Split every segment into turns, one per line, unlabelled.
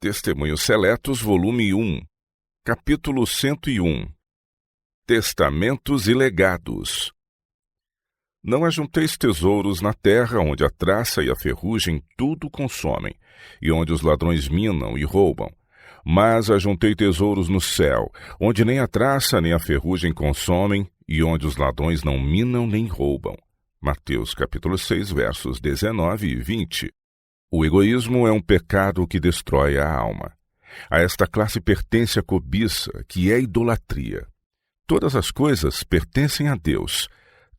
Testemunhos Seletos, volume 1, capítulo 101. Testamentos e legados. Não ajunteis tesouros na terra, onde a traça e a ferrugem tudo consomem, e onde os ladrões minam e roubam. Mas ajuntei tesouros no céu, onde nem a traça nem a ferrugem consomem, e onde os ladrões não minam nem roubam. Mateus capítulo 6, versos 19 e 20. O egoísmo é um pecado que destrói a alma. A esta classe pertence a cobiça, que é idolatria. Todas as coisas pertencem a Deus.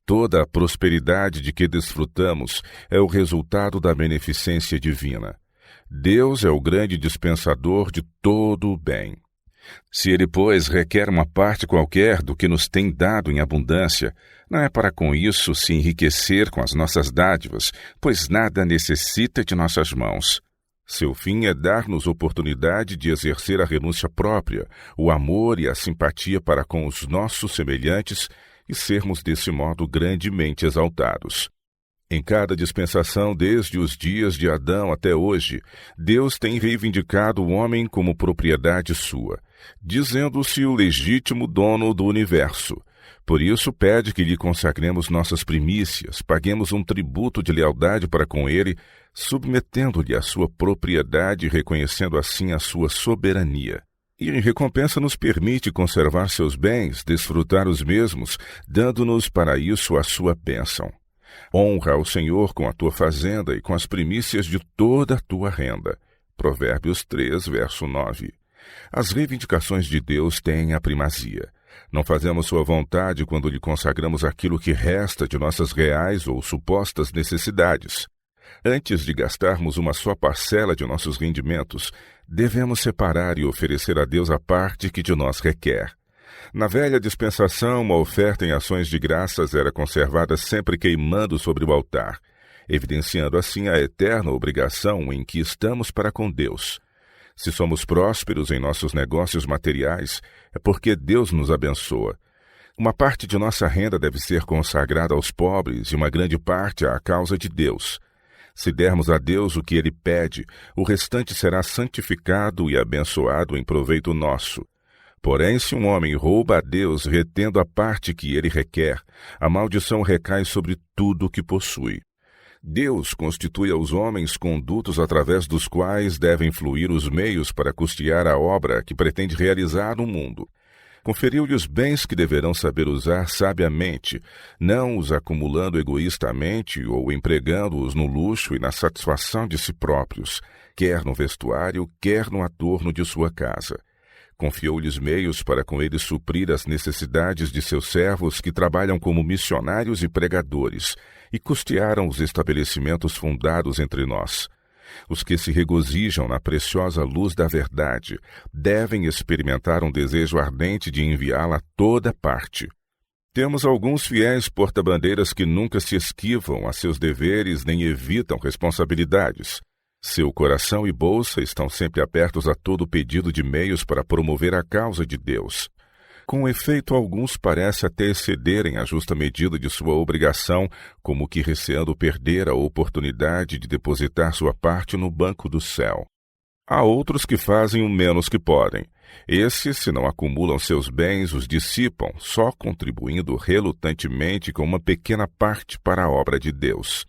Toda a prosperidade de que desfrutamos é o resultado da beneficência divina. Deus é o grande dispensador de todo o bem. Se Ele, pois, requer uma parte qualquer do que nos tem dado em abundância, não é para com isso se enriquecer com as nossas dádivas, pois nada necessita de nossas mãos. Seu fim é dar-nos oportunidade de exercer a renúncia própria, o amor e a simpatia para com os nossos semelhantes e sermos desse modo grandemente exaltados. Em cada dispensação, desde os dias de Adão até hoje, Deus tem reivindicado o homem como propriedade sua, dizendo-se o legítimo dono do universo. Por isso pede que lhe consagremos nossas primícias, paguemos um tributo de lealdade para com ele, submetendo-lhe a sua propriedade e reconhecendo assim a sua soberania. E em recompensa nos permite conservar seus bens, desfrutar os mesmos, dando-nos para isso a sua bênção. Honra ao Senhor com a tua fazenda e com as primícias de toda a tua renda. Provérbios 3, verso 9. As reivindicações de Deus têm a primazia. Não fazemos sua vontade quando lhe consagramos aquilo que resta de nossas reais ou supostas necessidades. Antes de gastarmos uma só parcela de nossos rendimentos, devemos separar e oferecer a Deus a parte que de nós requer. Na velha dispensação, uma oferta em ações de graças era conservada sempre queimando sobre o altar, evidenciando assim a eterna obrigação em que estamos para com Deus. Se somos prósperos em nossos negócios materiais, é porque Deus nos abençoa. Uma parte de nossa renda deve ser consagrada aos pobres e uma grande parte à causa de Deus. Se dermos a Deus o que Ele pede, o restante será santificado e abençoado em proveito nosso. Porém, se um homem rouba a Deus, retendo a parte que ele requer, a maldição recai sobre tudo o que possui. Deus constitui aos homens condutos através dos quais devem fluir os meios para custear a obra que pretende realizar no mundo. Conferiu-lhe os bens que deverão saber usar sabiamente, não os acumulando egoístamente ou empregando-os no luxo e na satisfação de si próprios, quer no vestuário, quer no adorno de sua casa. Confiou-lhes meios para com eles suprir as necessidades de seus servos que trabalham como missionários e pregadores, e custearam os estabelecimentos fundados entre nós. Os que se regozijam na preciosa luz da verdade devem experimentar um desejo ardente de enviá-la a toda parte. Temos alguns fiéis porta-bandeiras que nunca se esquivam a seus deveres nem evitam responsabilidades. Seu coração e bolsa estão sempre abertos a todo pedido de meios para promover a causa de Deus. Com efeito, alguns parecem até excederem a justa medida de sua obrigação, como que receando perder a oportunidade de depositar sua parte no banco do céu. Há outros que fazem o menos que podem. Esses, se não acumulam seus bens, os dissipam, só contribuindo relutantemente com uma pequena parte para a obra de Deus.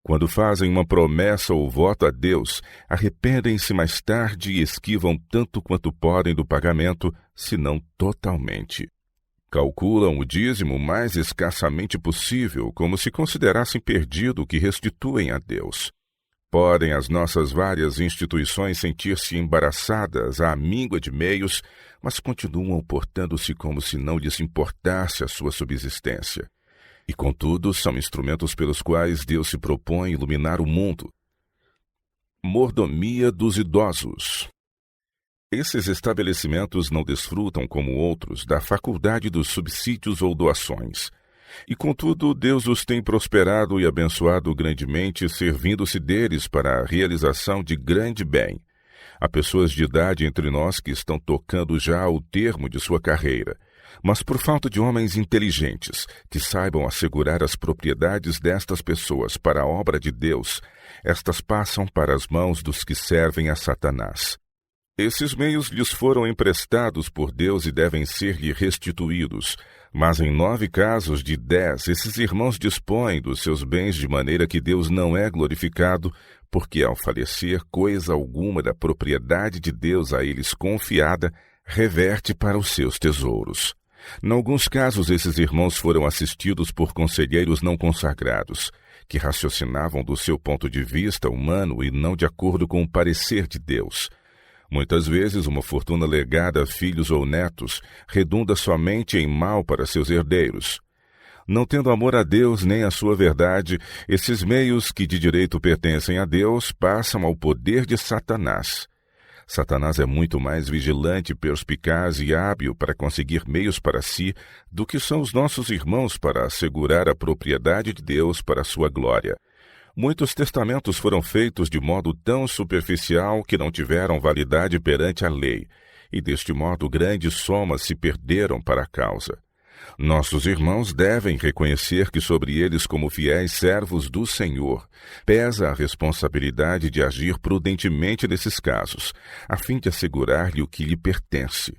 Quando fazem uma promessa ou voto a Deus, arrependem-se mais tarde e esquivam tanto quanto podem do pagamento, se não totalmente. Calculam o dízimo o mais escassamente possível, como se considerassem perdido o que restituem a Deus. Podem as nossas várias instituições sentir-se embaraçadas à míngua de meios, mas continuam portando-se como se não lhes importasse a sua subsistência. E, contudo, são instrumentos pelos quais Deus se propõe iluminar o mundo. Mordomia dos idosos. Esses estabelecimentos não desfrutam, como outros, da faculdade dos subsídios ou doações. E, contudo, Deus os tem prosperado e abençoado grandemente, servindo-se deles para a realização de grande bem. Há pessoas de idade entre nós que estão tocando já ao termo de sua carreira, mas por falta de homens inteligentes que saibam assegurar as propriedades destas pessoas para a obra de Deus, estas passam para as mãos dos que servem a Satanás. Esses meios lhes foram emprestados por Deus e devem ser-lhe restituídos. Mas em 9 casos de 10, esses irmãos dispõem dos seus bens de maneira que Deus não é glorificado, porque ao falecer, coisa alguma da propriedade de Deus a eles confiada reverte para os seus tesouros. Em alguns casos, esses irmãos foram assistidos por conselheiros não consagrados, que raciocinavam do seu ponto de vista humano e não de acordo com o parecer de Deus. Muitas vezes, uma fortuna legada a filhos ou netos redunda somente em mal para seus herdeiros. Não tendo amor a Deus nem à sua verdade, esses meios que de direito pertencem a Deus passam ao poder de Satanás. Satanás é muito mais vigilante, perspicaz e hábil para conseguir meios para si do que são os nossos irmãos para assegurar a propriedade de Deus para a sua glória. Muitos testamentos foram feitos de modo tão superficial que não tiveram validade perante a lei, e deste modo grandes somas se perderam para a causa. Nossos irmãos devem reconhecer que sobre eles, como fiéis servos do Senhor, pesa a responsabilidade de agir prudentemente nesses casos, a fim de assegurar-lhe o que lhe pertence.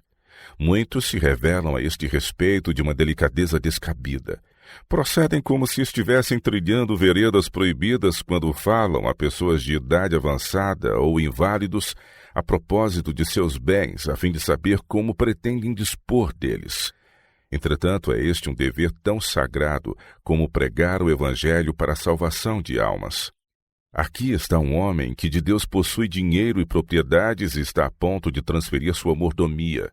Muitos se revelam a este respeito de uma delicadeza descabida. Procedem como se estivessem trilhando veredas proibidas quando falam a pessoas de idade avançada ou inválidos a propósito de seus bens, a fim de saber como pretendem dispor deles. Entretanto, é este um dever tão sagrado como pregar o Evangelho para a salvação de almas. Aqui está um homem que de Deus possui dinheiro e propriedades e está a ponto de transferir sua mordomia.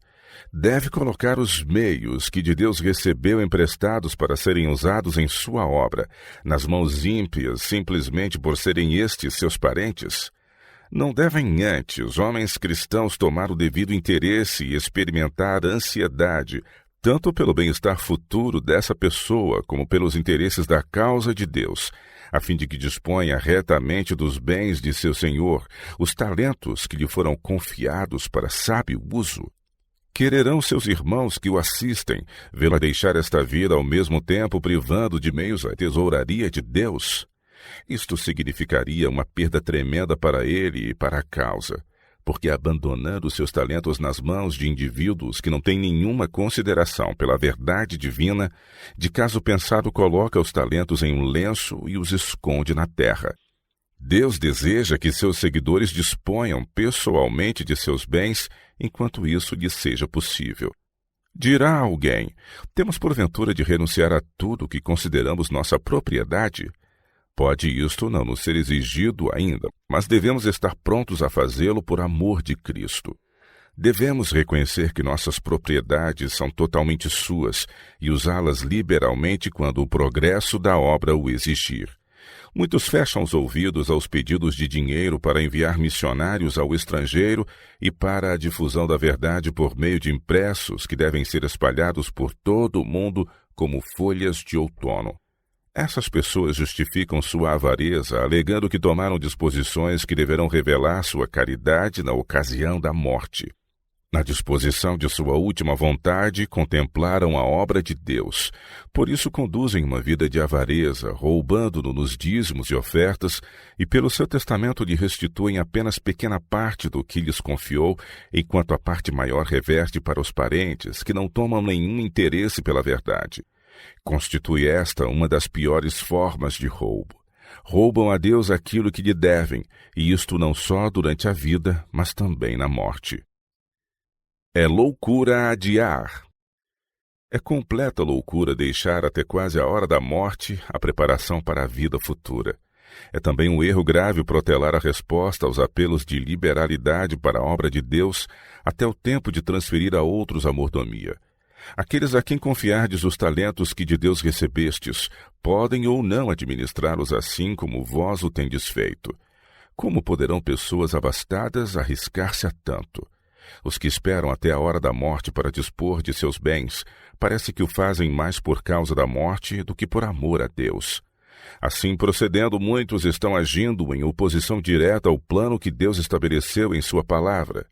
Deve colocar os meios que de Deus recebeu emprestados para serem usados em sua obra, nas mãos ímpias, simplesmente por serem estes seus parentes? Não devem antes homens cristãos tomar o devido interesse e experimentar ansiedade, tanto pelo bem-estar futuro dessa pessoa como pelos interesses da causa de Deus, a fim de que disponha retamente dos bens de seu Senhor, os talentos que lhe foram confiados para sábio uso? Quererão seus irmãos que o assistem vê-la deixar esta vida ao mesmo tempo privando de meios a tesouraria de Deus? Isto significaria uma perda tremenda para ele e para a causa, porque abandonando seus talentos nas mãos de indivíduos que não têm nenhuma consideração pela verdade divina, de caso pensado coloca os talentos em um lenço e os esconde na terra. Deus deseja que seus seguidores disponham pessoalmente de seus bens enquanto isso lhe seja possível. Dirá alguém: temos porventura de renunciar a tudo que consideramos nossa propriedade? Pode isto não nos ser exigido ainda, mas devemos estar prontos a fazê-lo por amor de Cristo. Devemos reconhecer que nossas propriedades são totalmente suas e usá-las liberalmente quando o progresso da obra o exigir. Muitos fecham os ouvidos aos pedidos de dinheiro para enviar missionários ao estrangeiro e para a difusão da verdade por meio de impressos que devem ser espalhados por todo o mundo como folhas de outono. Essas pessoas justificam sua avareza, alegando que tomaram disposições que deverão revelar sua caridade na ocasião da morte. Na disposição de sua última vontade, contemplaram a obra de Deus. Por isso conduzem uma vida de avareza, roubando-no nos dízimos e ofertas, e pelo seu testamento lhe restituem apenas pequena parte do que lhes confiou, enquanto a parte maior reverte para os parentes, que não tomam nenhum interesse pela verdade. Constitui esta uma das piores formas de roubo. Roubam a Deus aquilo que lhe devem, e isto não só durante a vida, mas também na morte. É loucura adiar. É completa loucura deixar até quase a hora da morte a preparação para a vida futura. É também um erro grave protelar a resposta aos apelos de liberalidade para a obra de Deus até o tempo de transferir a outros a mordomia. Aqueles a quem confiardes os talentos que de Deus recebestes podem ou não administrá-los assim como vós o tendes feito. Como poderão pessoas abastadas arriscar-se a tanto? Os que esperam até a hora da morte para dispor de seus bens, parece que o fazem mais por causa da morte do que por amor a Deus. Assim procedendo, muitos estão agindo em oposição direta ao plano que Deus estabeleceu em sua palavra.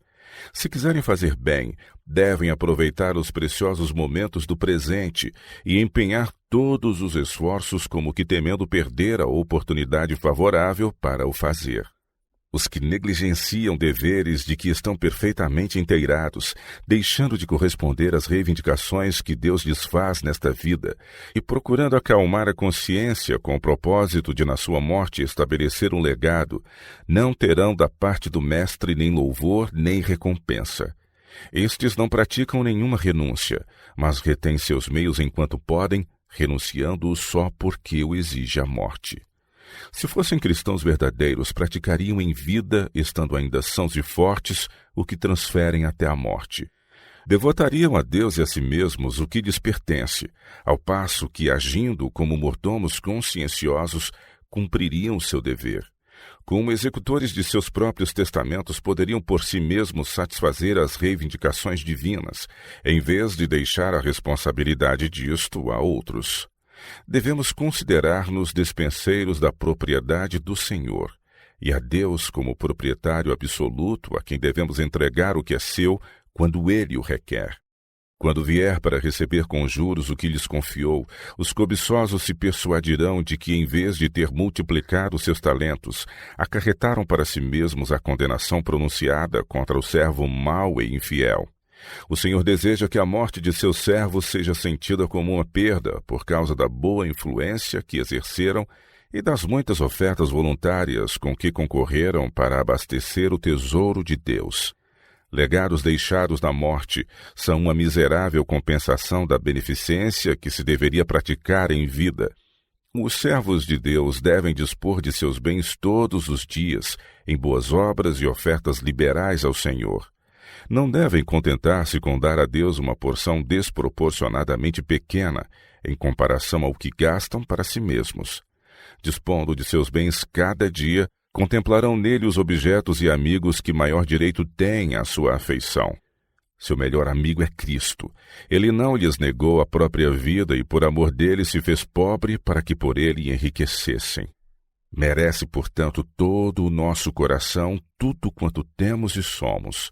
Se quiserem fazer bem, devem aproveitar os preciosos momentos do presente e empenhar todos os esforços como que temendo perder a oportunidade favorável para o fazer. Os que negligenciam deveres de que estão perfeitamente inteirados, deixando de corresponder às reivindicações que Deus lhes faz nesta vida e procurando acalmar a consciência com o propósito de, na sua morte, estabelecer um legado, não terão da parte do Mestre nem louvor nem recompensa. Estes não praticam nenhuma renúncia, mas retêm seus meios enquanto podem, renunciando-os só porque o exige a morte. Se fossem cristãos verdadeiros, praticariam em vida, estando ainda sãos e fortes, o que transferem até a morte. Devotariam a Deus e a si mesmos o que lhes pertence, ao passo que, agindo como mordomos conscienciosos, cumpririam seu dever. Como executores de seus próprios testamentos, poderiam por si mesmos satisfazer as reivindicações divinas, em vez de deixar a responsabilidade disto a outros. Devemos considerar-nos despenseiros da propriedade do Senhor, e a Deus como proprietário absoluto a quem devemos entregar o que é seu quando Ele o requer. Quando vier para receber com juros o que lhes confiou, os cobiçosos se persuadirão de que, em vez de ter multiplicado seus talentos, acarretaram para si mesmos a condenação pronunciada contra o servo mau e infiel. O Senhor deseja que a morte de seus servos seja sentida como uma perda por causa da boa influência que exerceram e das muitas ofertas voluntárias com que concorreram para abastecer o tesouro de Deus. Legados deixados na morte são uma miserável compensação da beneficência que se deveria praticar em vida. Os servos de Deus devem dispor de seus bens todos os dias, em boas obras e ofertas liberais ao Senhor. Não devem contentar-se com dar a Deus uma porção desproporcionadamente pequena em comparação ao que gastam para si mesmos. Dispondo de seus bens cada dia, contemplarão nele os objetos e amigos que maior direito têm à sua afeição. Seu melhor amigo é Cristo. Ele não lhes negou a própria vida e por amor dele se fez pobre para que por ele enriquecessem. Merece, portanto, todo o nosso coração, tudo quanto temos e somos.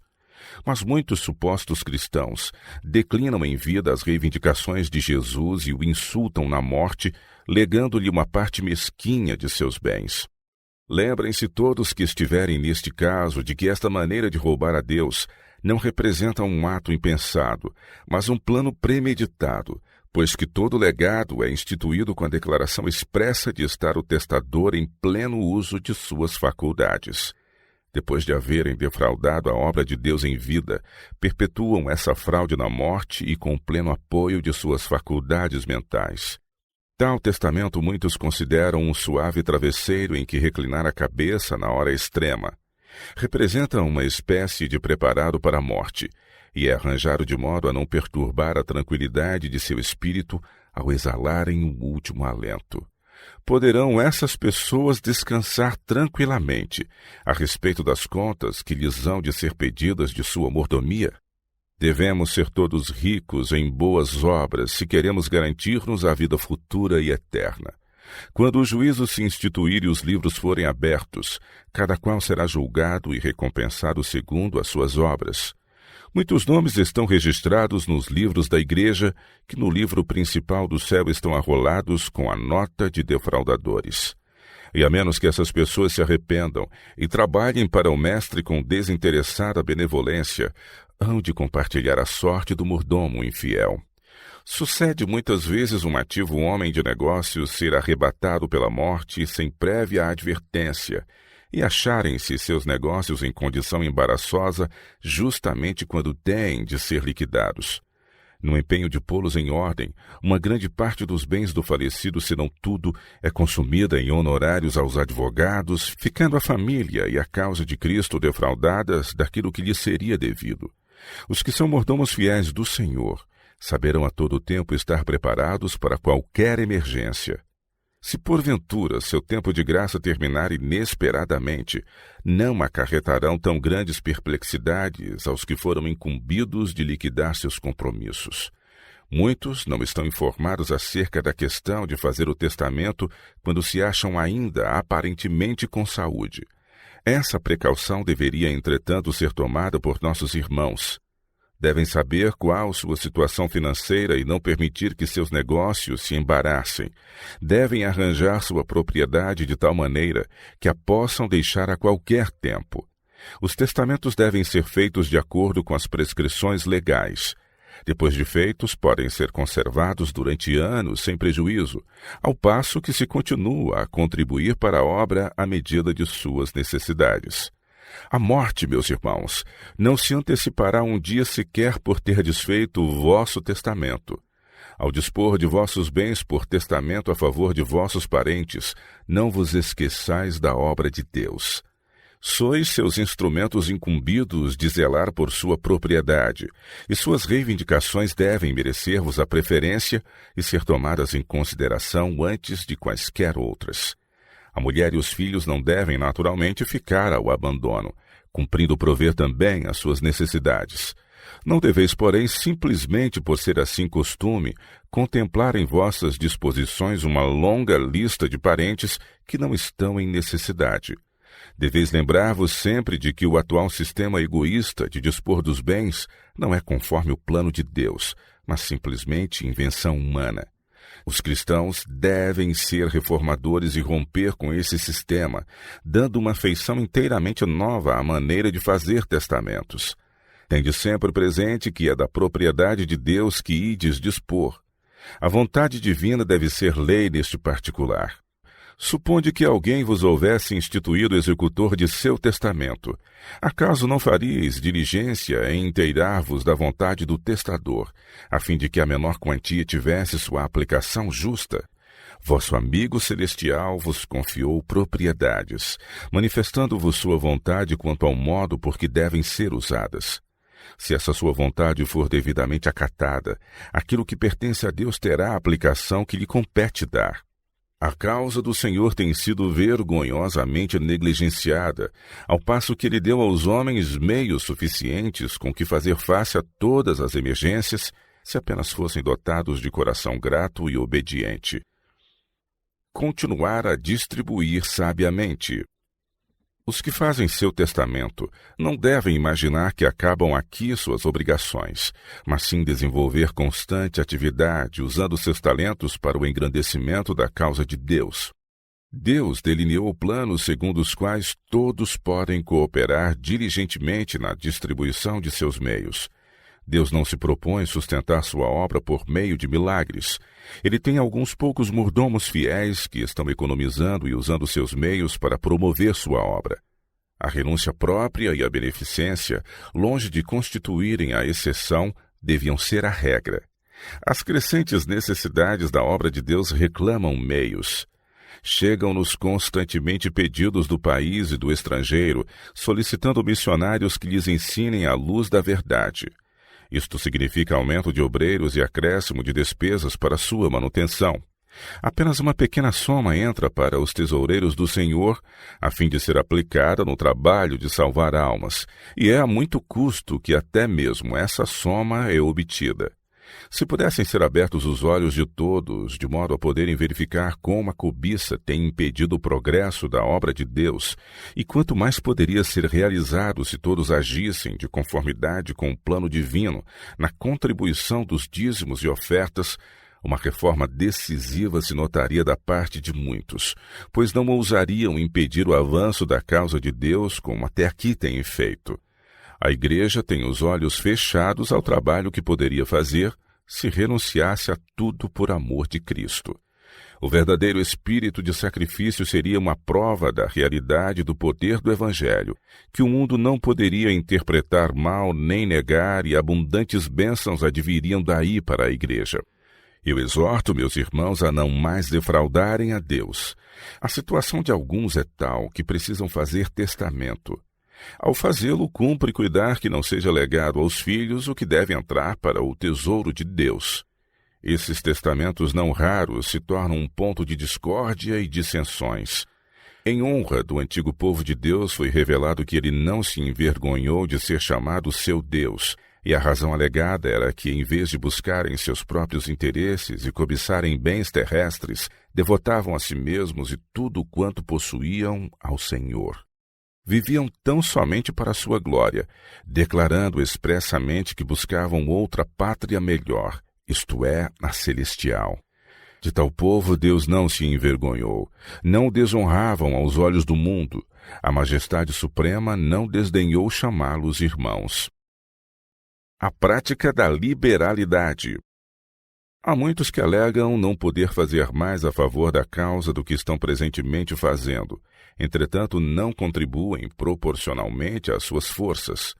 Mas muitos supostos cristãos declinam em vida as reivindicações de Jesus e o insultam na morte, legando-lhe uma parte mesquinha de seus bens. Lembrem-se todos que estiverem neste caso de que esta maneira de roubar a Deus não representa um ato impensado, mas um plano premeditado, pois que todo legado é instituído com a declaração expressa de estar o testador em pleno uso de suas faculdades. Depois de haverem defraudado a obra de Deus em vida, perpetuam essa fraude na morte e com pleno apoio de suas faculdades mentais. Tal testamento muitos consideram um suave travesseiro em que reclinar a cabeça na hora extrema. Representa uma espécie de preparado para a morte, e é arranjado de modo a não perturbar a tranquilidade de seu espírito ao exalarem o último alento. Poderão essas pessoas descansar tranquilamente a respeito das contas que lhes hão de ser pedidas de sua mordomia? Devemos ser todos ricos em boas obras se queremos garantir-nos a vida futura e eterna. Quando o juízo se instituir e os livros forem abertos, cada qual será julgado e recompensado segundo as suas obras. Muitos nomes estão registrados nos livros da igreja, que no livro principal do céu estão arrolados com a nota de defraudadores. E a menos que essas pessoas se arrependam e trabalhem para o Mestre com desinteressada benevolência, hão de compartilhar a sorte do mordomo infiel. Sucede muitas vezes um ativo homem de negócios ser arrebatado pela morte sem prévia advertência, e acharem-se seus negócios em condição embaraçosa justamente quando têm de ser liquidados. No empenho de pô-los em ordem, uma grande parte dos bens do falecido, se não tudo, é consumida em honorários aos advogados, ficando a família e a causa de Cristo defraudadas daquilo que lhes seria devido. Os que são mordomos fiéis do Senhor saberão a todo tempo estar preparados para qualquer emergência. Se porventura seu tempo de graça terminar inesperadamente, não acarretarão tão grandes perplexidades aos que foram incumbidos de liquidar seus compromissos. Muitos não estão informados acerca da questão de fazer o testamento quando se acham ainda aparentemente com saúde. Essa precaução deveria, entretanto, ser tomada por nossos irmãos. Devem saber qual sua situação financeira e não permitir que seus negócios se embaraçem. Devem arranjar sua propriedade de tal maneira que a possam deixar a qualquer tempo. Os testamentos devem ser feitos de acordo com as prescrições legais. Depois de feitos, podem ser conservados durante anos sem prejuízo, ao passo que se continua a contribuir para a obra à medida de suas necessidades. A morte, meus irmãos, não se antecipará um dia sequer por ter desfeito o vosso testamento. Ao dispor de vossos bens por testamento a favor de vossos parentes, não vos esqueçais da obra de Deus. Sois seus instrumentos incumbidos de zelar por sua propriedade, e suas reivindicações devem merecer-vos a preferência e ser tomadas em consideração antes de quaisquer outras. A mulher e os filhos não devem naturalmente ficar ao abandono, cumprindo prover também as suas necessidades. Não deveis, porém, simplesmente por ser assim costume, contemplar em vossas disposições uma longa lista de parentes que não estão em necessidade. Deveis lembrar-vos sempre de que o atual sistema egoísta de dispor dos bens não é conforme o plano de Deus, mas simplesmente invenção humana. Os cristãos devem ser reformadores e romper com esse sistema, dando uma feição inteiramente nova à maneira de fazer testamentos. Tende sempre presente que é da propriedade de Deus que ides dispor. A vontade divina deve ser lei neste particular. Suponde que alguém vos houvesse instituído executor de seu testamento. Acaso não faríeis diligência em inteirar-vos da vontade do testador, a fim de que a menor quantia tivesse sua aplicação justa? Vosso amigo celestial vos confiou propriedades, manifestando-vos sua vontade quanto ao modo por que devem ser usadas. Se essa sua vontade for devidamente acatada, aquilo que pertence a Deus terá a aplicação que lhe compete dar. A causa do Senhor tem sido vergonhosamente negligenciada, ao passo que Ele deu aos homens meios suficientes com que fazer face a todas as emergências, se apenas fossem dotados de coração grato e obediente. Continuar a distribuir sabiamente. Os que fazem seu testamento não devem imaginar que acabam aqui suas obrigações, mas sim desenvolver constante atividade usando seus talentos para o engrandecimento da causa de Deus. Deus delineou planos segundo os quais todos podem cooperar diligentemente na distribuição de seus meios. Deus não se propõe sustentar sua obra por meio de milagres. Ele tem alguns poucos mordomos fiéis que estão economizando e usando seus meios para promover sua obra. A renúncia própria e a beneficência, longe de constituírem a exceção, deviam ser a regra. As crescentes necessidades da obra de Deus reclamam meios. Chegam-nos constantemente pedidos do país e do estrangeiro, solicitando missionários que lhes ensinem a luz da verdade. Isto significa aumento de obreiros e acréscimo de despesas para sua manutenção. Apenas uma pequena soma entra para os tesoureiros do Senhor, a fim de ser aplicada no trabalho de salvar almas, e é a muito custo que até mesmo essa soma é obtida. Se pudessem ser abertos os olhos de todos, de modo a poderem verificar como a cobiça tem impedido o progresso da obra de Deus, e quanto mais poderia ser realizado se todos agissem de conformidade com o plano divino na contribuição dos dízimos e ofertas, uma reforma decisiva se notaria da parte de muitos, pois não ousariam impedir o avanço da causa de Deus como até aqui têm feito. A Igreja tem os olhos fechados ao trabalho que poderia fazer se renunciasse a tudo por amor de Cristo. O verdadeiro espírito de sacrifício seria uma prova da realidade do poder do Evangelho, que o mundo não poderia interpretar mal nem negar, e abundantes bênçãos adviriam daí para a Igreja. Eu exorto meus irmãos a não mais defraudarem a Deus. A situação de alguns é tal que precisam fazer testamento. Ao fazê-lo, cumpre cuidar que não seja legado aos filhos o que deve entrar para o tesouro de Deus. Esses testamentos não raros se tornam um ponto de discórdia e dissensões. Em honra do antigo povo de Deus foi revelado que ele não se envergonhou de ser chamado seu Deus, e a razão alegada era que, em vez de buscarem seus próprios interesses e cobiçarem bens terrestres, devotavam a si mesmos e tudo quanto possuíam ao Senhor. Viviam tão somente para a sua glória, declarando expressamente que buscavam outra pátria melhor, isto é, a celestial. De tal povo Deus não se envergonhou, não o desonravam aos olhos do mundo. A majestade suprema não desdenhou chamá-los irmãos. A prática da liberalidade. Há muitos que alegam não poder fazer mais a favor da causa do que estão presentemente fazendo. Entretanto, não contribuem proporcionalmente às suas forças.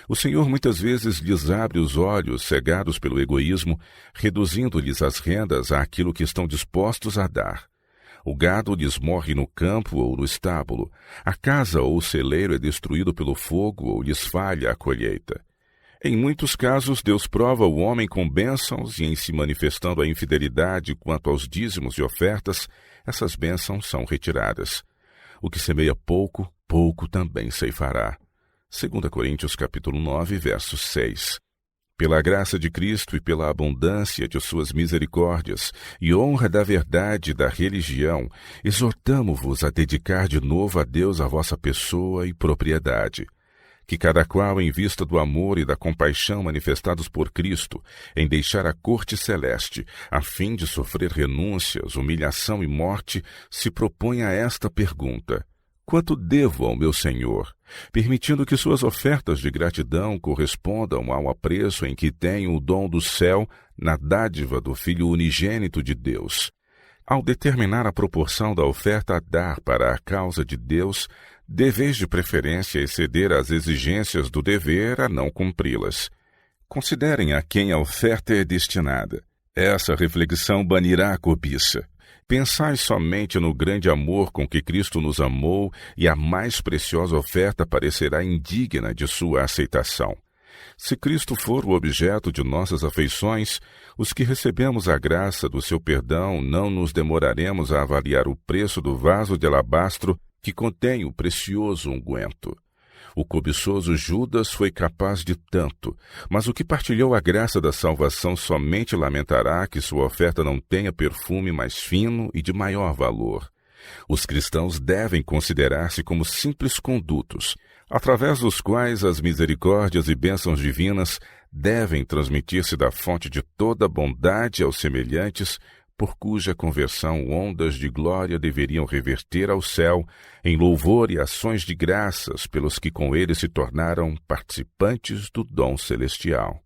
O Senhor muitas vezes lhes abre os olhos, cegados pelo egoísmo, reduzindo-lhes as rendas àquilo que estão dispostos a dar. O gado lhes morre no campo ou no estábulo. A casa ou o celeiro é destruído pelo fogo ou lhes falha a colheita. Em muitos casos, Deus prova o homem com bênçãos e, em se manifestando a infidelidade quanto aos dízimos e ofertas, essas bênçãos são retiradas. O que semeia pouco, pouco também ceifará. 2 Coríntios capítulo 9, verso 6. Pela graça de Cristo e pela abundância de suas misericórdias e honra da verdade e da religião, exortamo-vos a dedicar de novo a Deus a vossa pessoa e propriedade. Que cada qual, em vista do amor e da compaixão manifestados por Cristo, em deixar a corte celeste, a fim de sofrer renúncias, humilhação e morte, se proponha esta pergunta: quanto devo ao meu Senhor? Permitindo que suas ofertas de gratidão correspondam ao apreço em que tenho o dom do céu na dádiva do Filho unigênito de Deus. Ao determinar a proporção da oferta a dar para a causa de Deus, deveis de preferência exceder as exigências do dever a não cumpri-las. Considerem a quem a oferta é destinada. Essa reflexão banirá a cobiça. Pensai somente no grande amor com que Cristo nos amou e a mais preciosa oferta parecerá indigna de sua aceitação. Se Cristo for o objeto de nossas afeições, os que recebemos a graça do seu perdão não nos demoraremos a avaliar o preço do vaso de alabastro que contém o precioso unguento. O cobiçoso Judas foi capaz de tanto, mas o que partilhou a graça da salvação somente lamentará que sua oferta não tenha perfume mais fino e de maior valor. Os cristãos devem considerar-se como simples condutos, através dos quais as misericórdias e bênçãos divinas devem transmitir-se da fonte de toda bondade aos semelhantes, por cuja conversão ondas de glória deveriam reverter ao céu, em louvor e ações de graças pelos que com ele se tornaram participantes do dom celestial.